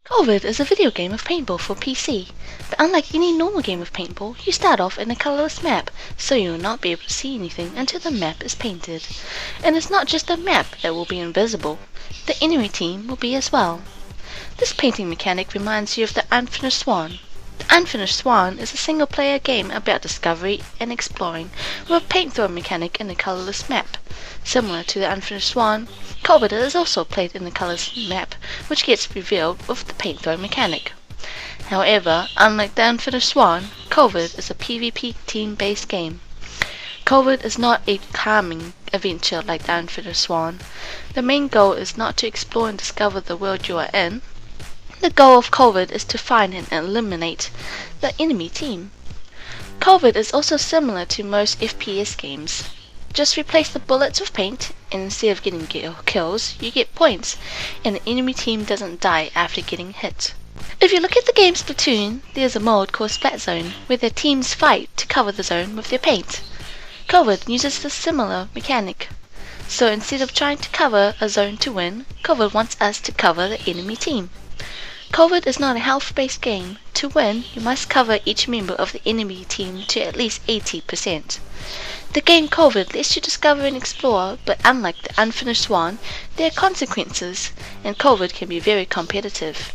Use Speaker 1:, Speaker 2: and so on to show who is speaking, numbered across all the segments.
Speaker 1: Colvered is a video game of paintball for PC, but unlike any normal game of paintball, you start off in a colorless map, so you will not be able to see anything until the map is painted. And it's not just the map that will be invisible, the enemy team will be as well. This painting mechanic reminds you of the Unfinished Swan. The Unfinished Swan is a single-player game about discovery and exploring, with a paint throw mechanic in a colorless map. Similar to the Unfinished Swan, Colvered is also played in the colorless map, which gets revealed with the paint throw mechanic. However, unlike the Unfinished Swan, Colvered is a PvP team-based game. Colvered is not a calming adventure like the Unfinished Swan. The main goal is not to explore and discover the world you are in. The goal of Colvered is to find and eliminate the enemy team. Colvered is also similar to most FPS games. Just replace the bullets with paint, and instead of getting kills, you get points, and the enemy team doesn't die after getting hit. If you look at the game Splatoon, there's a mode called Splat Zone, where their teams fight to cover the zone with their paint. Colvered uses a similar mechanic. So instead of trying to cover a zone to win, Colvered wants us to cover the enemy team. Colvered is not a health-based game. To win, you must cover each member of the enemy team to at least 80%. The game Colvered lets you discover and explore, but unlike the Unfinished Swan, there are consequences, and Colvered can be very competitive,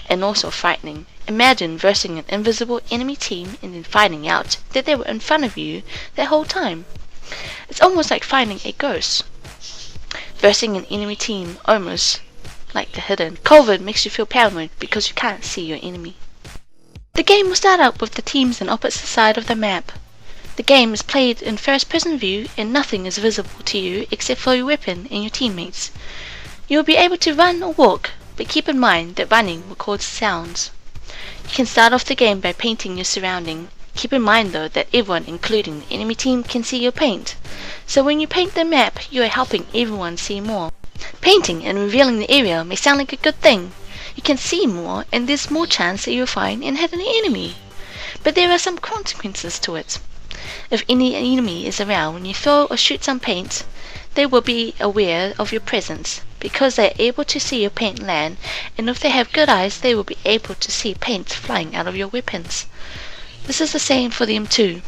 Speaker 1: and also frightening. Imagine versing an invisible enemy team and then finding out that they were in front of you that whole time. It's almost like finding a ghost. Versing an enemy team almost like the hidden. Colvered makes you feel paranoid because you can't see your enemy. The game will start out with the teams on opposite side of the map. The game is played in first-person view and nothing is visible to you except for your weapon and your teammates. You will be able to run or walk, but keep in mind that running will cause sounds. You can start off the game by painting your surrounding. Keep in mind though that everyone, including the enemy team, can see your paint. So when you paint the map, you are helping everyone see more. Painting and revealing the area may sound like a good thing. You can see more and there's more chance that you'll find and hit an enemy. But there are some consequences to it. If any enemy is around when you throw or shoot some paint, they will be aware of your presence because they are able to see your paint land, and if they have good eyes they will be able to see paint flying out of your weapons. This is the same for them too.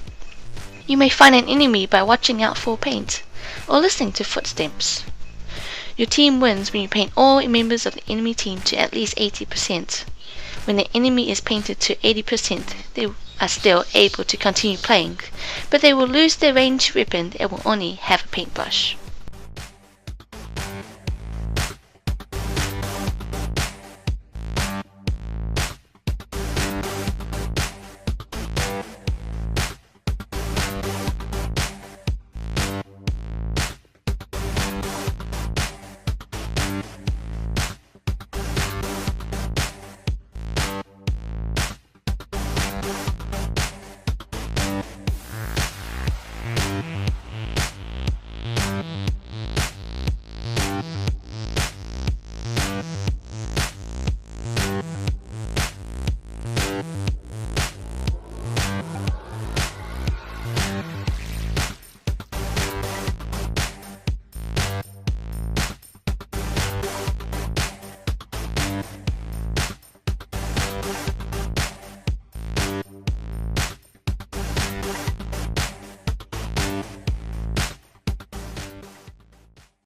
Speaker 1: You may find an enemy by watching out for paint or listening to footsteps. Your team wins when you paint all members of the enemy team to at least 80%. When the enemy is painted to 80%, they are still able to continue playing, but they will lose their ranged weapon and will only have a paintbrush.